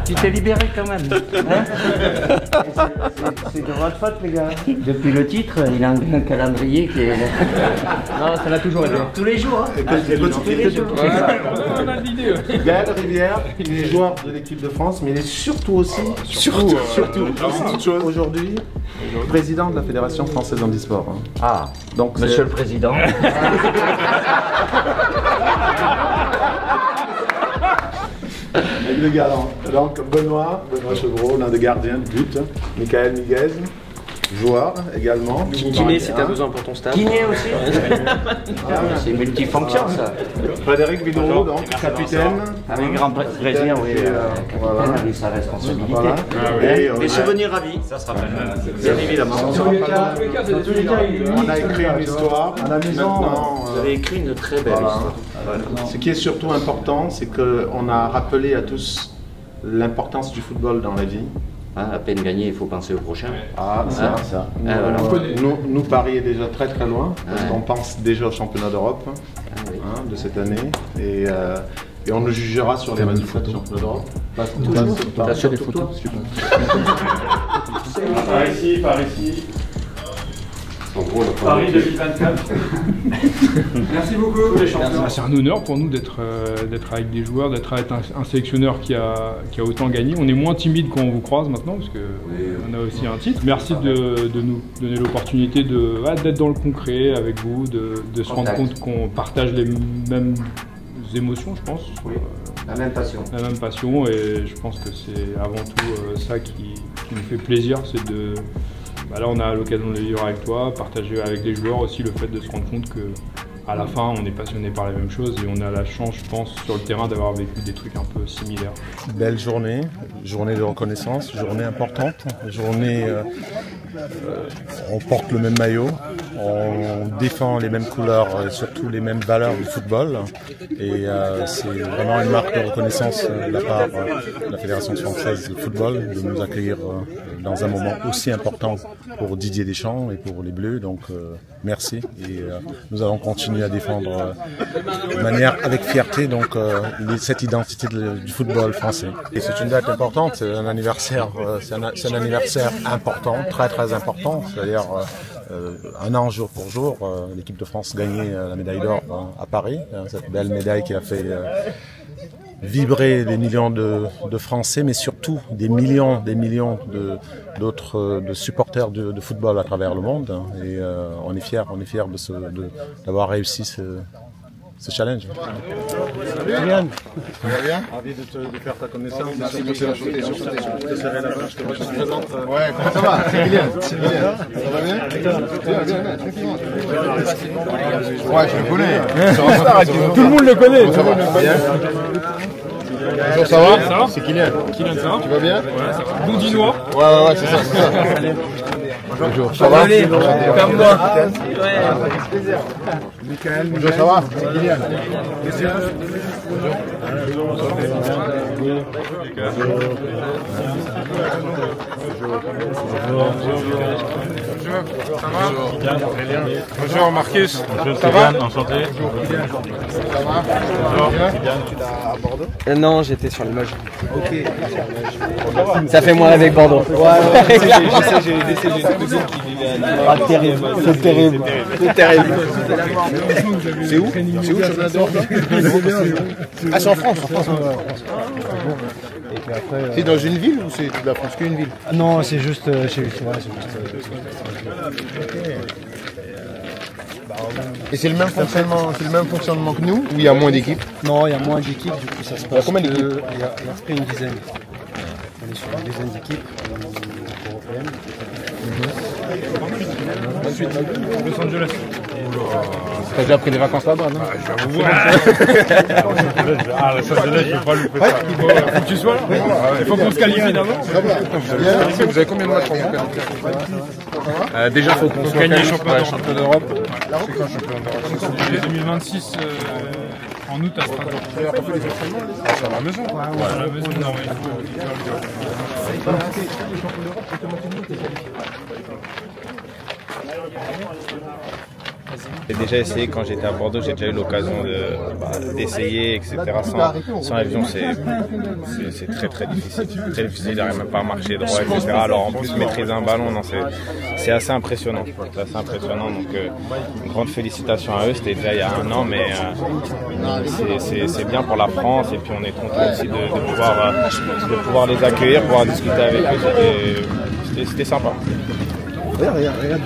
Tu t'es libéré quand même. Hein? C'est de votre faute, les gars. Depuis le titre, il a un calendrier qui est... Non, ça l'a toujours été. Tous les jours. Hein? Tous les jours. On a l'idée. Gaël Rivière, il est joueur de l'équipe de France, mais il est surtout aussi, aujourd'hui, président de la Fédération Française Handisport. Ah, donc Monsieur le Président. Le galant. Donc Benoît Chevreau, l'un des gardiens de but. Michael Miguez, joueur également. Kiné si tu as besoin pour ton staff. Kiné aussi. C'est multifonction ça. Frédéric Vidoro, donc capitaine. Avec grand plaisir, oui. Capitaine avec sa responsabilité. Voilà. Des souvenirs ravis, ça se rappelle. Bien évidemment. Dans tous les cas, on a écrit une histoire. Maintenant, vous avez écrit une très belle histoire. Ce qui est surtout important, c'est qu'on a rappelé à tous l'importance du football dans la vie. Hein, à peine gagné, il faut penser au prochain. Ah, ça. Voilà. Nous, Paris est déjà très très loin, parce qu'on pense déjà au championnat d'Europe de cette année. Et on nous jugera sur les résultats du championnat d'Europe. T'as sur les photos. Par ici. Paris 2024. Merci beaucoup les champions. C'est un honneur pour nous d'être avec des joueurs, d'être avec un sélectionneur qui a autant gagné. On est moins timide quand on vous croise maintenant parce qu'on a aussi un titre. Merci de nous donner l'opportunité d'être dans le concret avec vous, de se rendre compte qu'on partage les mêmes émotions, je pense. Oui. La même passion. La même passion, et je pense que c'est avant tout ça qui nous fait plaisir, c'est de... Là, on a l'occasion de le vivre avec toi, partager avec les joueurs aussi le fait de se rendre compte que à la fin, on est passionné par les mêmes choses et on a la chance, je pense, sur le terrain d'avoir vécu des trucs un peu similaires. Belle journée, journée de reconnaissance, journée importante, journée on porte le même maillot, on défend les mêmes couleurs et surtout les mêmes valeurs du football. Et c'est vraiment une marque de reconnaissance de la part de la Fédération française de football de nous accueillir dans un moment aussi important pour Didier Deschamps et pour les Bleus. Donc merci, et nous allons continuer à défendre de manière avec fierté cette identité du football français. Et c'est une date importante, c'est un anniversaire, c'est un anniversaire important, très très important, c'est-à-dire un an jour pour jour, l'équipe de France gagnait la médaille d'or à Paris, cette belle médaille qui a fait vibrer des millions de Français, mais surtout des millions d'autres supporters de football à travers le monde. Et on est fiers d'avoir réussi ce challenge. Salut Yann. Ça va bien? Ravi de faire ta connaissance. Merci de te présente. Ouais, comment ça va? C'est Kylian. Ça va bien? Ouais, je le connais. Tout le monde le connaît. Ça va bien? Bonjour, ça va? C'est Kylian. Kylian, ça va? Tu vas bien? Ouais, ça va. Boudinois. Ouais, c'est ça. Bonjour, ça va? Comme moi. Michael, bonjour, ça va? C'est Kylian. Bonjour Marcus. Bonjour, Ça va? Enchanté. Ça va? Tu l'as à Bordeaux? Non, j'étais sur Limoges. Ok. Ça fait moins avec Bordeaux. Ouais, j'ai une cousine qui vivait à Limoges. Ah, terrible. C'est terrible. C'est terrible. C'est où? C'est où, championnat d'Europe là? Ah, c'est en France. C'est dans une ville ou c'est de la France qu'une ville? Non, c'est juste chez lui. Et c'est le même fonctionnement que nous, ou il y a moins d'équipes? Non, il y a moins d'équipes, du coup ça se passe. Il y a combien d'équipes? Il y a à peu près une dizaine. On est sur une dizaine d'équipes européennes. Los Angeles. T'as déjà pris des vacances là-bas, non? Je vais vous voir. Ah, Los Angeles, je ne peux pas louper ça. Il faut que tu sois là. Il faut qu'on se qualifie d'avant. Vous avez combien de matchs pour vous qualifier? Déjà, il faut qu'on soit gagner le championnat d'Europe. C'est quand le championnat d'Europe? C'est 2026 en août à Strasbourg. C'est à la maison. À la maison, non, mais il faut J'ai déjà essayé quand j'étais à Bordeaux, j'ai déjà eu l'occasion d'essayer, etc. Sans la vision, c'est très difficile. Très difficile, j'arrive même pas à marcher droit, etc. Alors en plus maîtriser un ballon, c'est assez impressionnant. C'est assez impressionnant. Donc une grande félicitation à eux. C'était déjà il y a un an, mais c'est bien pour la France. Et puis on est content aussi de pouvoir les accueillir, pouvoir discuter avec eux. C'était sympa. Regarde.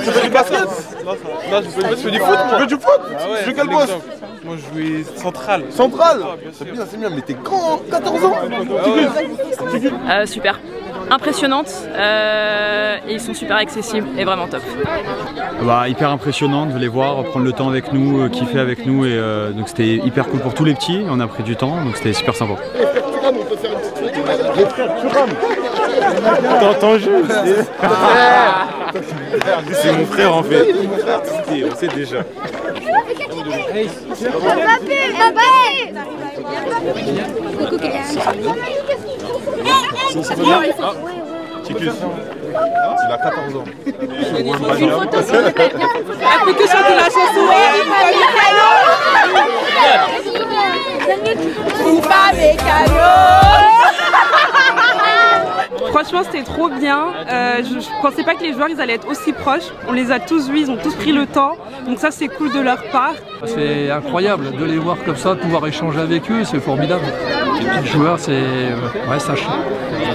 Tu fais du basket? Non, je fais du foot. Tu fais du foot? Tu fais quel poste? Moi, je jouais central. Central? C'est bien, mais t'es grand, 14 ans? Super. Impressionnante et ils sont super accessibles et vraiment top. Hyper impressionnante de les voir, prendre le temps avec nous, kiffer avec nous et donc c'était hyper cool pour tous les petits, on a pris du temps donc c'était super sympa. T'entends juste. C'est mon frère en fait. On sait déjà. Coucou Kylian. Ticus. Il a 14 ans. Une photo s'il te plaît. Application de la chanson. Ou pas mécano. Franchement c'était trop bien, je pensais pas que les joueurs ils allaient être aussi proches, on les a tous vus, ils ont tous pris le temps, donc ça c'est cool de leur part. C'est incroyable de les voir comme ça, de pouvoir échanger avec eux, c'est formidable. Les petits joueurs c'est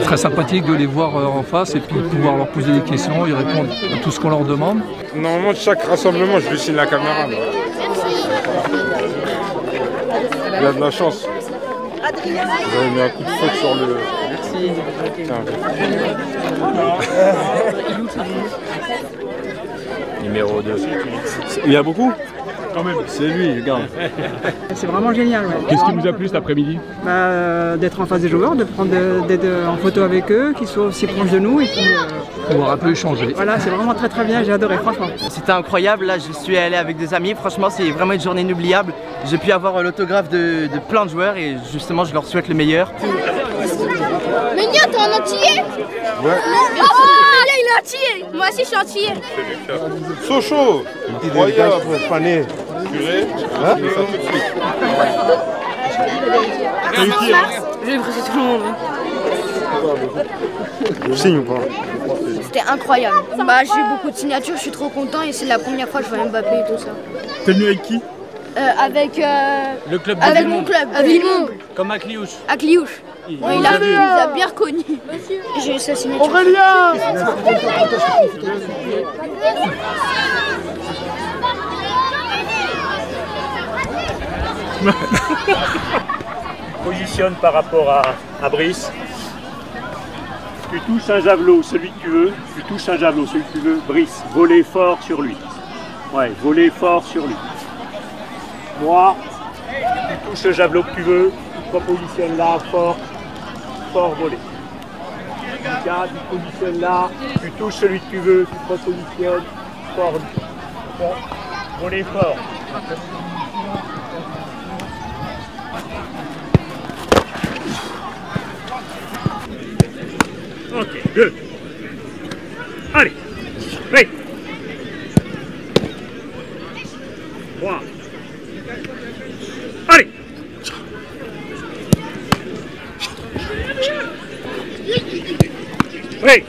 très sympathique de les voir en face et puis de pouvoir leur poser des questions, ils répondent à tout ce qu'on leur demande. Normalement chaque rassemblement je lui signe la caméra. Il a de la chance. Vous avez mis un coup de feu sur le... Merci. Numéro 2. Il y a beaucoup? Quand même. C'est lui, regarde. C'est vraiment génial. Ouais. Qu'est-ce qui vous a plu cet après-midi? D'être en face des joueurs, d'être en photo avec eux, qu'ils soient aussi proches de nous et puis pouvoir un peu échanger. Voilà, c'est vraiment très bien, j'ai adoré franchement. C'était incroyable, là je suis allé avec des amis, franchement c'est vraiment une journée inoubliable. J'ai pu avoir l'autographe de plein de joueurs et justement je leur souhaite le meilleur. Mais Nia, t'es un antillais? Ouais. Ah, là il est antillais. Moi aussi je suis antillais. Sochaux. Incroyable. Pané. Purée. Hein? Ça tout de suite. J'ai l'impression tout le monde. Je signe ou pas? C'était incroyable. J'ai eu beaucoup de signatures, je suis trop content et c'est la première fois que je vois Mbappé et tout ça. T'es venu avec qui? Avec le club de avec mon club, Villemont. Comme à Cliouche. À Cliouche. Il a bien reconnu. J'ai eu sa signature. Aurélien. Positionne par rapport à Brice. Tu touches un javelot, celui que tu veux. Tu touches un javelot, celui que tu veux. Brice, voler fort sur lui. Ouais, voler fort sur lui. Moi, tu touches le javelot que tu veux. Tu te positionnes là, fort voler. Lucas, tu te positionnes là. Tu touches celui que tu veux. Tu te positionnes fort. Voler fort. Ok, 2. Allez, prêt. 3. Allez. Prêt.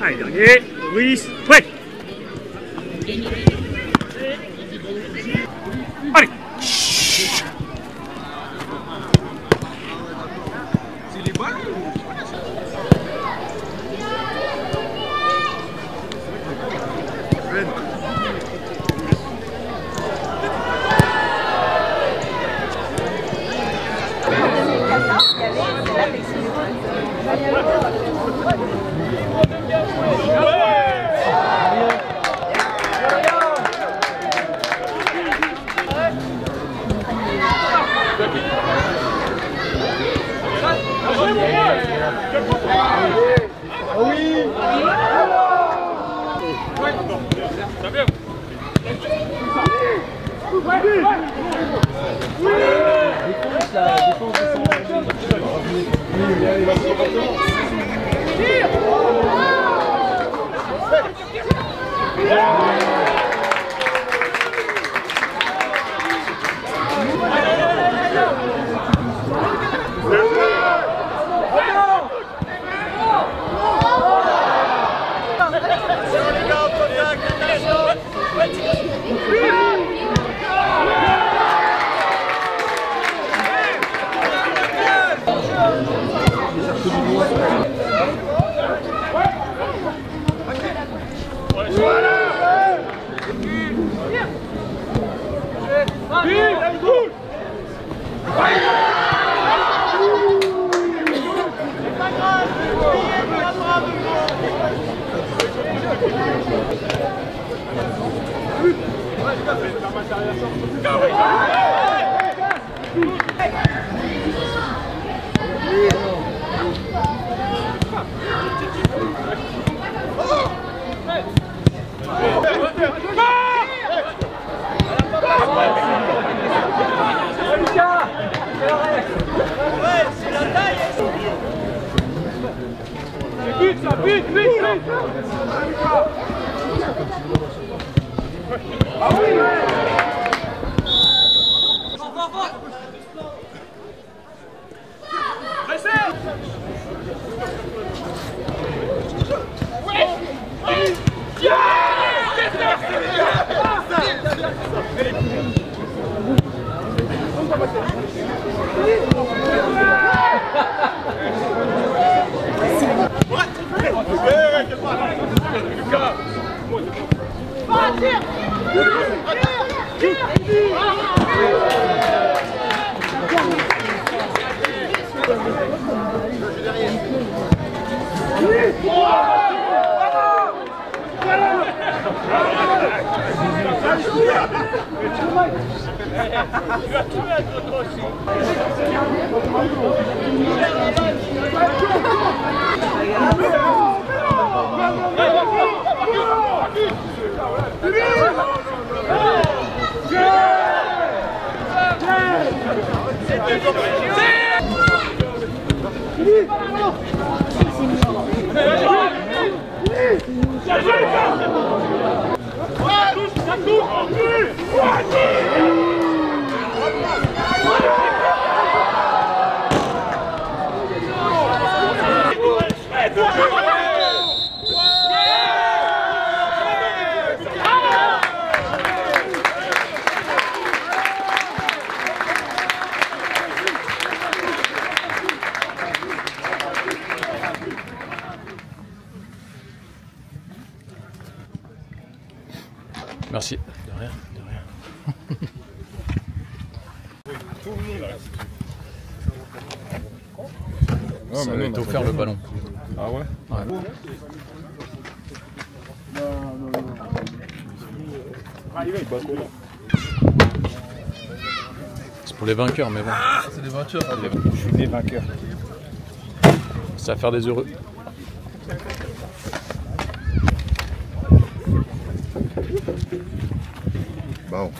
Allez, dernier. Brice, prêt. Allez. Merci. De rien, de rien. Ça va être offert le ballon. Ah ouais? Ouais. C'est pour les vainqueurs, mais bon. C'est des vainqueurs. Je suis des vainqueurs. Ça va faire des heureux. Bon.